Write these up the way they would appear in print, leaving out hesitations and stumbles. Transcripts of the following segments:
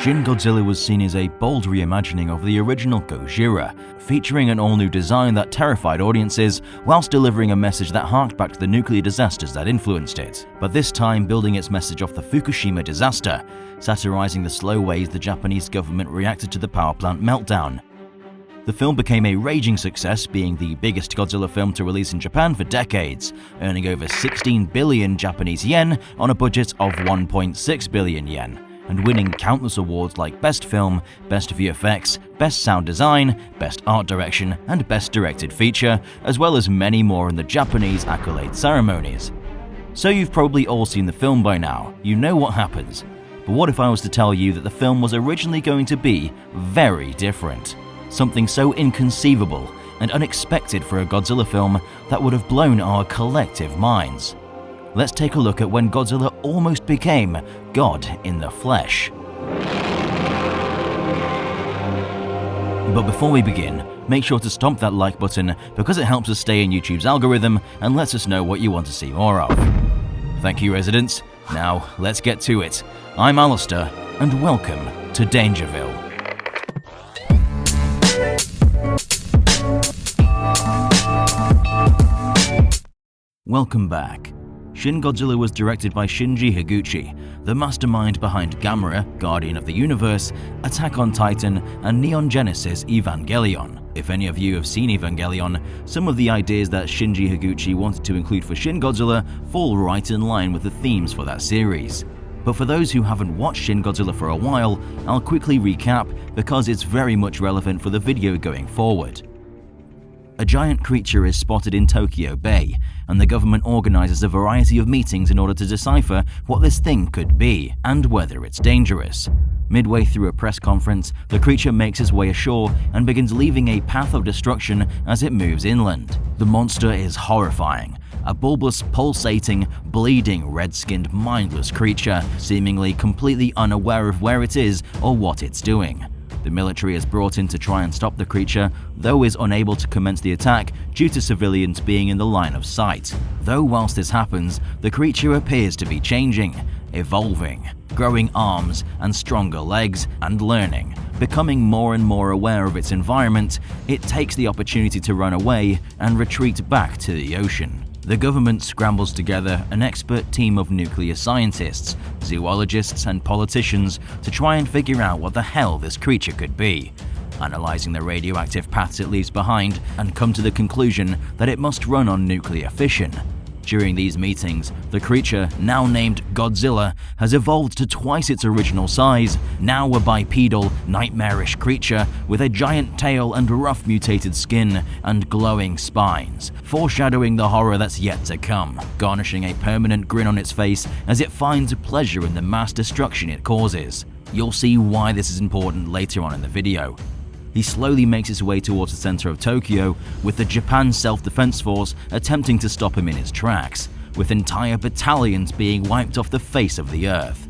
Shin Godzilla was seen as a bold reimagining of the original Gojira, featuring an all-new design that terrified audiences whilst delivering a message that harked back to the nuclear disasters that influenced it, but this time building its message off the Fukushima disaster, satirizing the slow ways the Japanese government reacted to the power plant meltdown. The film became a raging success, being the biggest Godzilla film to release in Japan for decades, earning over 16 billion Japanese yen on a budget of 1.6 billion yen. And winning countless awards like Best Film, Best VFX, Best Sound Design, Best Art Direction, and Best Directed Feature, as well as many more in the Japanese accolade ceremonies. So you've probably all seen the film by now, you know what happens. But what if I was to tell you that the film was originally going to be very different? Something so inconceivable and unexpected for a Godzilla film that would have blown our collective minds. Let's take a look at when Godzilla almost became God in the flesh. But before we begin, make sure to stomp that like button because it helps us stay in YouTube's algorithm and lets us know what you want to see more of. Thank you, residents. Now, let's get to it. I'm Alistair, and welcome to Dangerville. Welcome back. Shin Godzilla was directed by Shinji Higuchi, the mastermind behind Gamera, Guardian of the Universe, Attack on Titan, and Neon Genesis Evangelion. If any of you have seen Evangelion, some of the ideas that Shinji Higuchi wanted to include for Shin Godzilla fall right in line with the themes for that series. But for those who haven't watched Shin Godzilla for a while, I'll quickly recap because it's very much relevant for the video going forward. A giant creature is spotted in Tokyo Bay, and the government organizes a variety of meetings in order to decipher what this thing could be and whether it's dangerous. Midway through a press conference, the creature makes its way ashore and begins leaving a path of destruction as it moves inland. The monster is horrifying, a bulbous, pulsating, bleeding, red-skinned, mindless creature, seemingly completely unaware of where it is or what it's doing. The military is brought in to try and stop the creature, though is unable to commence the attack due to civilians being in the line of sight. Though whilst this happens, the creature appears to be changing, evolving, growing arms and stronger legs, and learning. Becoming more and more aware of its environment, it takes the opportunity to run away and retreat back to the ocean. The government scrambles together an expert team of nuclear scientists, zoologists, and politicians to try and figure out what the hell this creature could be, analyzing the radioactive paths it leaves behind and come to the conclusion that it must run on nuclear fission. During these meetings, the creature, now named Godzilla, has evolved to twice its original size, now a bipedal, nightmarish creature with a giant tail and rough mutated skin and glowing spines, foreshadowing the horror that's yet to come, garnishing a permanent grin on its face as it finds pleasure in the mass destruction it causes. You'll see why this is important later on in the video. He slowly makes his way towards the center of Tokyo, with the Japan Self-Defense Force attempting to stop him in his tracks, with entire battalions being wiped off the face of the earth.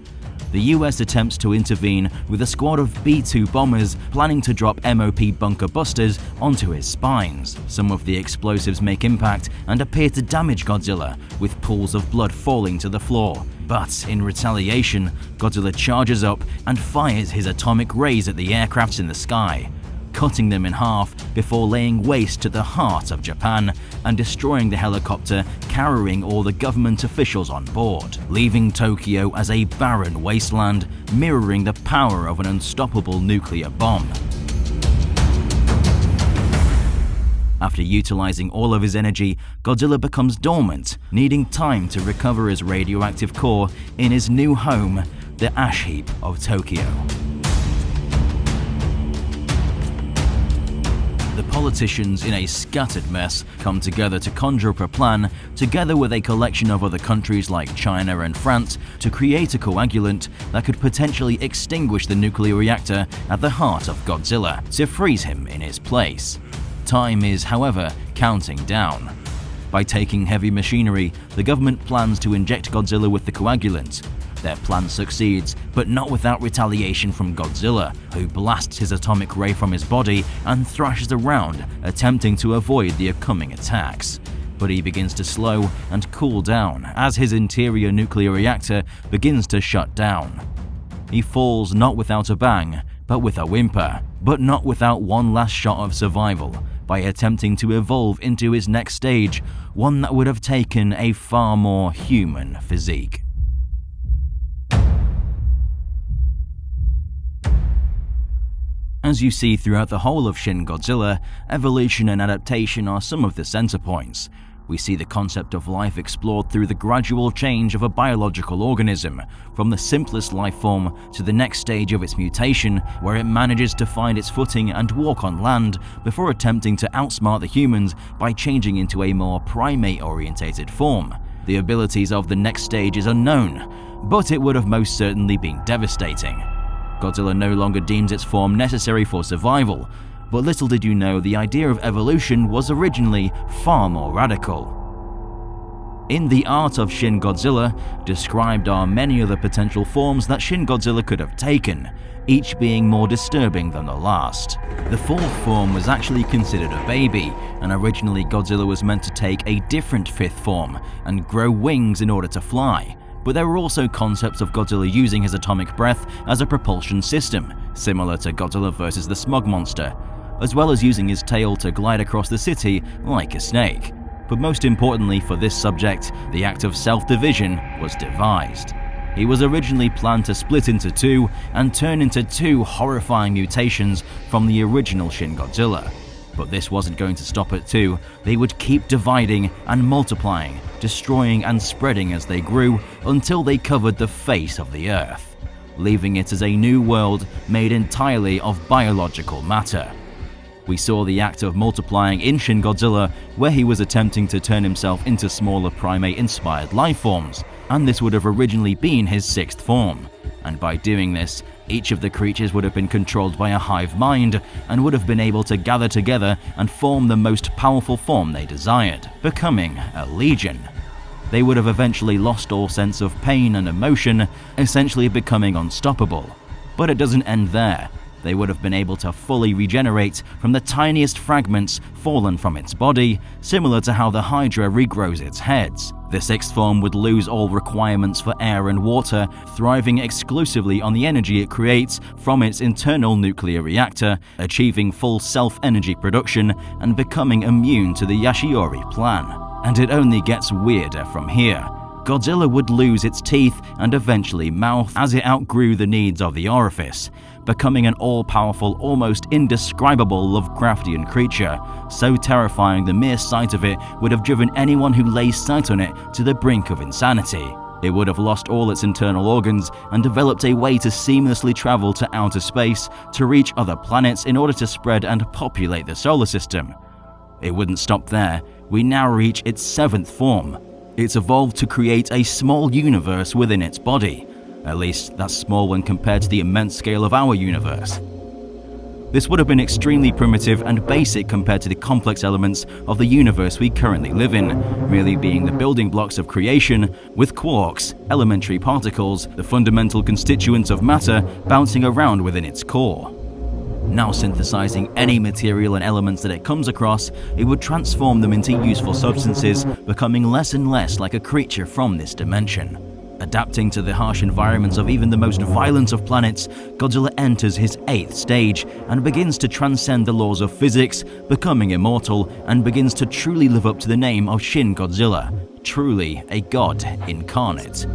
The US attempts to intervene with a squad of B-2 bombers planning to drop MOP bunker busters onto his spines. Some of the explosives make impact and appear to damage Godzilla, with pools of blood falling to the floor. But in retaliation, Godzilla charges up and fires his atomic rays at the aircrafts in the sky, cutting them in half before laying waste to the heart of Japan and destroying the helicopter carrying all the government officials on board, leaving Tokyo as a barren wasteland mirroring the power of an unstoppable nuclear bomb. After utilizing all of his energy, Godzilla becomes dormant, needing time to recover his radioactive core in his new home, the ash heap of Tokyo. The politicians, in a scattered mess, come together to conjure up a plan, together with a collection of other countries like China and France, to create a coagulant that could potentially extinguish the nuclear reactor at the heart of Godzilla, to freeze him in his place. Time is, however, counting down. By taking heavy machinery, the government plans to inject Godzilla with the coagulant. Their plan succeeds, but not without retaliation from Godzilla, who blasts his atomic ray from his body and thrashes around, attempting to avoid the upcoming attacks. But he begins to slow and cool down as his interior nuclear reactor begins to shut down. He falls not without a bang, but with a whimper, but not without one last shot of survival, by attempting to evolve into his next stage, one that would have taken a far more human physique. As you see throughout the whole of Shin Godzilla, evolution and adaptation are some of the center points. We see the concept of life explored through the gradual change of a biological organism, from the simplest life form to the next stage of its mutation, where it manages to find its footing and walk on land before attempting to outsmart the humans by changing into a more primate-orientated form. The abilities of the next stage is unknown, but it would have most certainly been devastating. Godzilla no longer deems its form necessary for survival, but little did you know the idea of evolution was originally far more radical. In The Art of Shin Godzilla, described are many other potential forms that Shin Godzilla could have taken, each being more disturbing than the last. The fourth form was actually considered a baby, and originally Godzilla was meant to take a different fifth form and grow wings in order to fly. But there were also concepts of Godzilla using his atomic breath as a propulsion system, similar to Godzilla vs. the Smog Monster, as well as using his tail to glide across the city like a snake. But most importantly for this subject, the act of self-division was devised. He was originally planned to split into two and turn into two horrifying mutations from the original Shin Godzilla. But this wasn't going to stop at two. They would keep dividing and multiplying, destroying and spreading as they grew until they covered the face of the Earth, leaving it as a new world made entirely of biological matter. We saw the act of multiplying in Shin Godzilla, where he was attempting to turn himself into smaller primate-inspired life forms, and this would have originally been his sixth form. And by doing this, each of the creatures would have been controlled by a hive mind and would have been able to gather together and form the most powerful form they desired, becoming a legion. They would have eventually lost all sense of pain and emotion, essentially becoming unstoppable. But it doesn't end there. They would have been able to fully regenerate from the tiniest fragments fallen from its body, similar to how the Hydra regrows its heads. The sixth form would lose all requirements for air and water, thriving exclusively on the energy it creates from its internal nuclear reactor, achieving full self-energy production and becoming immune to the Yashiori plan. And it only gets weirder from here. Godzilla would lose its teeth and eventually mouth as it outgrew the needs of the orifice, becoming an all-powerful, almost indescribable Lovecraftian creature, so terrifying the mere sight of it would have driven anyone who lays sight on it to the brink of insanity. It would have lost all its internal organs and developed a way to seamlessly travel to outer space to reach other planets in order to spread and populate the solar system. It wouldn't stop there. We now reach its seventh form. It's evolved to create a small universe within its body. At least, that's small when compared to the immense scale of our universe. This would have been extremely primitive and basic compared to the complex elements of the universe we currently live in, merely being the building blocks of creation, with quarks, elementary particles, the fundamental constituents of matter, bouncing around within its core. Now synthesizing any material and elements that it comes across, it would transform them into useful substances, becoming less and less like a creature from this dimension. Adapting to the harsh environments of even the most violent of planets, Godzilla enters his eighth stage and begins to transcend the laws of physics, becoming immortal, and begins to truly live up to the name of Shin Godzilla, truly a god incarnate.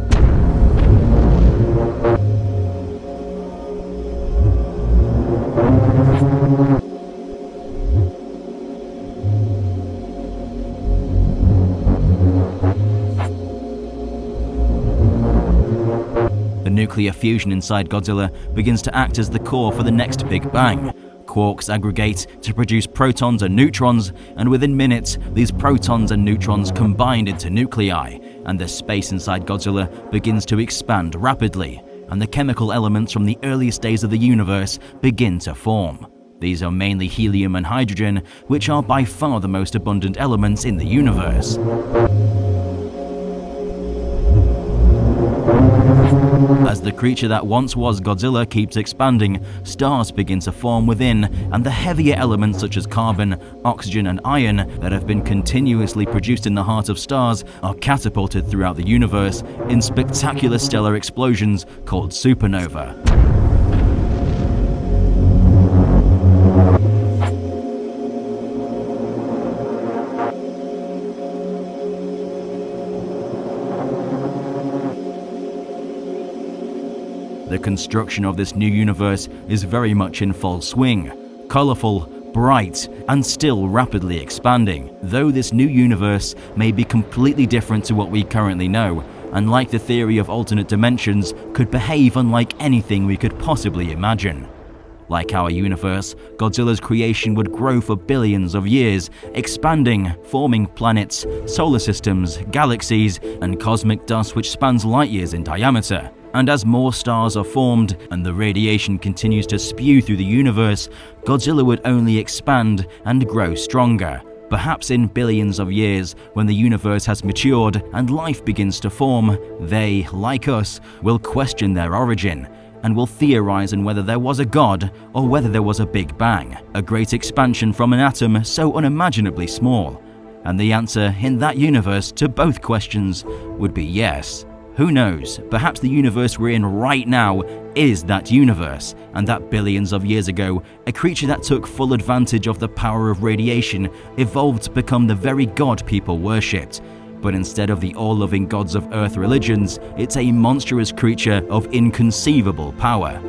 The nuclear fusion inside Godzilla begins to act as the core for the next Big Bang. Quarks aggregate to produce protons and neutrons, and within minutes, these protons and neutrons combine into nuclei, and the space inside Godzilla begins to expand rapidly, and the chemical elements from the earliest days of the universe begin to form. These are mainly helium and hydrogen, which are by far the most abundant elements in the universe. As the creature that once was Godzilla keeps expanding, stars begin to form within, and the heavier elements such as carbon, oxygen, and iron that have been continuously produced in the heart of stars are catapulted throughout the universe in spectacular stellar explosions called supernova. The construction of this new universe is very much in full swing. Colorful, bright, and still rapidly expanding, though this new universe may be completely different to what we currently know, and like the theory of alternate dimensions, could behave unlike anything we could possibly imagine. Like our universe, Godzilla's creation would grow for billions of years, expanding, forming planets, solar systems, galaxies, and cosmic dust which spans light years in diameter. And as more stars are formed and the radiation continues to spew through the universe, Godzilla would only expand and grow stronger. Perhaps in billions of years, when the universe has matured and life begins to form, they, like us, will question their origin and will theorize on whether there was a god or whether there was a Big Bang, a great expansion from an atom so unimaginably small. And the answer in that universe to both questions would be yes. Who knows, perhaps the universe we're in right now is that universe, and that billions of years ago, a creature that took full advantage of the power of radiation evolved to become the very god people worshipped. But instead of the all-loving gods of Earth religions, it's a monstrous creature of inconceivable power.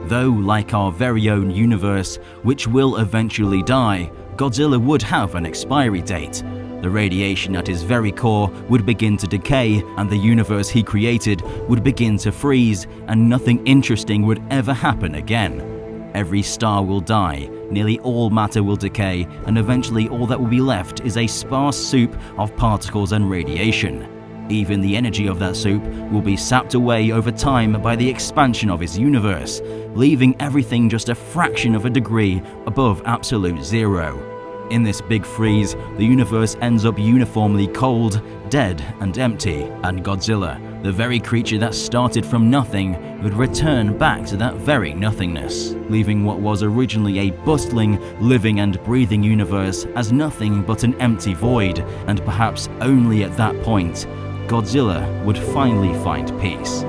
Though, like our very own universe, which will eventually die, Godzilla would have an expiry date. The radiation at his very core would begin to decay, and the universe he created would begin to freeze, and nothing interesting would ever happen again. Every star will die, nearly all matter will decay, and eventually all that will be left is a sparse soup of particles and radiation. Even the energy of that soup will be sapped away over time by the expansion of his universe, leaving everything just a fraction of a degree above absolute zero. In this big freeze, the universe ends up uniformly cold, dead, and empty, and Godzilla, the very creature that started from nothing, would return back to that very nothingness, leaving what was originally a bustling, living and breathing universe as nothing but an empty void, and perhaps only at that point, Godzilla would finally find peace.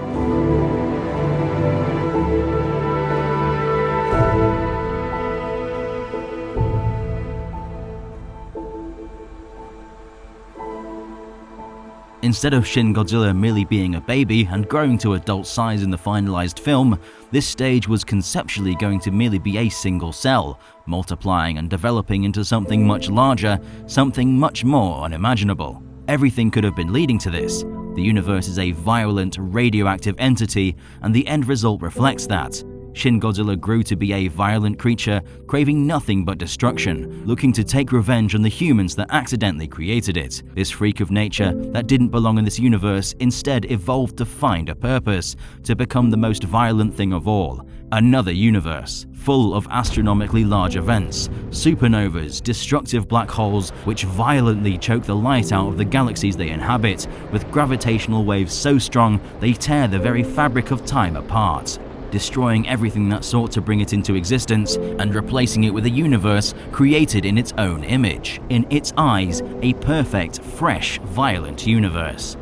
Instead of Shin Godzilla merely being a baby and growing to adult size in the finalized film, this stage was conceptually going to merely be a single cell, multiplying and developing into something much larger, something much more unimaginable. Everything could have been leading to this. The universe is a violent, radioactive entity, and the end result reflects that. Shin Godzilla grew to be a violent creature, craving nothing but destruction, looking to take revenge on the humans that accidentally created it. This freak of nature that didn't belong in this universe instead evolved to find a purpose, to become the most violent thing of all. Another universe, full of astronomically large events, supernovas, destructive black holes which violently choke the light out of the galaxies they inhabit, with gravitational waves so strong they tear the very fabric of time apart, destroying everything that sought to bring it into existence and replacing it with a universe created in its own image. In its eyes, a perfect, fresh, violent universe.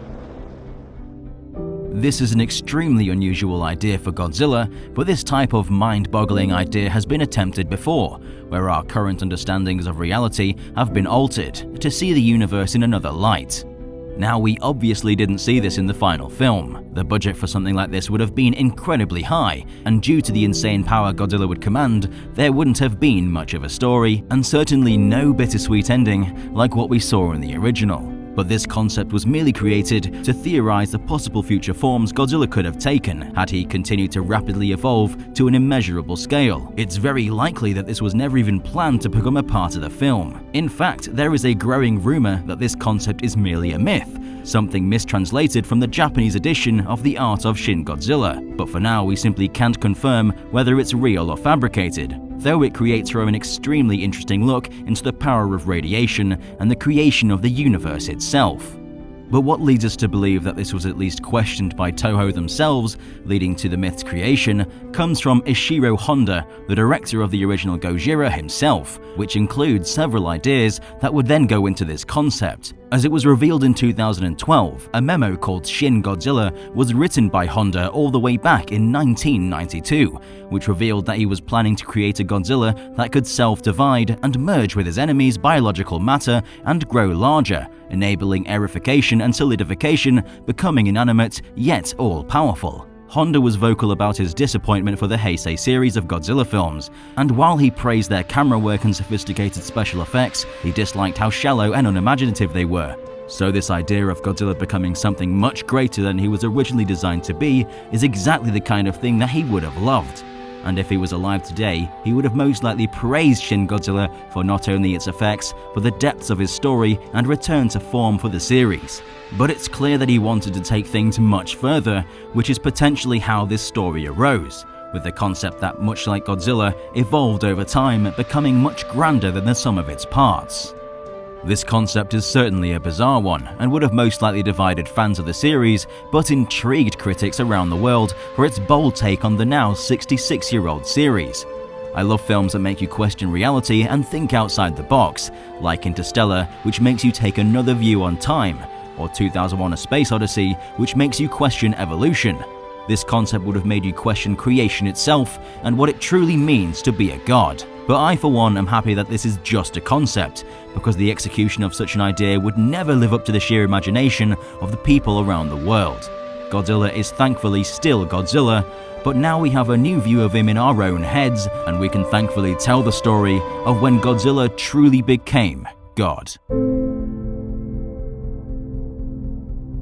This is an extremely unusual idea for Godzilla, but this type of mind-boggling idea has been attempted before, where our current understandings of reality have been altered to see the universe in another light. Now, we obviously didn't see this in the final film. The budget for something like this would have been incredibly high, and due to the insane power Godzilla would command, there wouldn't have been much of a story, and certainly no bittersweet ending like what we saw in the original. But this concept was merely created to theorize the possible future forms Godzilla could have taken had he continued to rapidly evolve to an immeasurable scale. It's very likely that this was never even planned to become a part of the film. In fact, there is a growing rumor that this concept is merely a myth, something mistranslated from the Japanese edition of The Art of Shin Godzilla. But for now, we simply can't confirm whether it's real or fabricated, though it creates for an extremely interesting look into the power of radiation and the creation of the universe itself. But what leads us to believe that this was at least questioned by Toho themselves, leading to the myth's creation, comes from Ishiro Honda, the director of the original Gojira himself, which includes several ideas that would then go into this concept. As it was revealed in 2012, a memo called Shin Godzilla was written by Honda all the way back in 1992, which revealed that he was planning to create a Godzilla that could self-divide and merge with his enemy's biological matter and grow larger, enabling aerification and solidification, becoming inanimate yet all-powerful. Honda was vocal about his disappointment for the Heisei series of Godzilla films, and while he praised their camera work and sophisticated special effects, he disliked how shallow and unimaginative they were. So this idea of Godzilla becoming something much greater than he was originally designed to be is exactly the kind of thing that he would have loved. And if he was alive today, he would have most likely praised Shin Godzilla for not only its effects, but the depths of his story and return to form for the series. But it's clear that he wanted to take things much further, which is potentially how this story arose, with the concept that, much like Godzilla, evolved over time, becoming much grander than the sum of its parts. This concept is certainly a bizarre one, and would have most likely divided fans of the series, but intrigued critics around the world for its bold take on the now 66-year-old series. I love films that make you question reality and think outside the box, like Interstellar, which makes you take another view on time, or 2001: A Space Odyssey, which makes you question evolution. This concept would have made you question creation itself and what it truly means to be a god. But I, for one, am happy that this is just a concept, because the execution of such an idea would never live up to the sheer imagination of the people around the world. Godzilla is thankfully still Godzilla, but now we have a new view of him in our own heads, and we can thankfully tell the story of when Godzilla truly became God.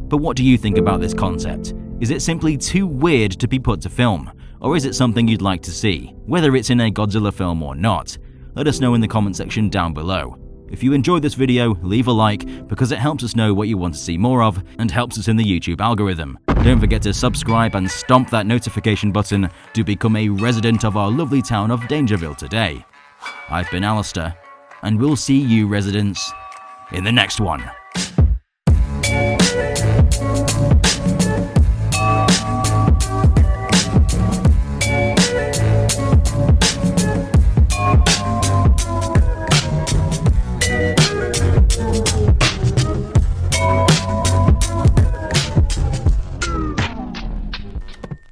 But what do you think about this concept? Is it simply too weird to be put to film? Or is it something you'd like to see, whether it's in a Godzilla film or not? Let us know in the comment section down below. If you enjoyed this video, leave a like, because it helps us know what you want to see more of and helps us in the YouTube algorithm. Don't forget to subscribe and stomp that notification button to become a resident of our lovely town of Dangerville today. I've been Alistair, and we'll see you residents in the next one.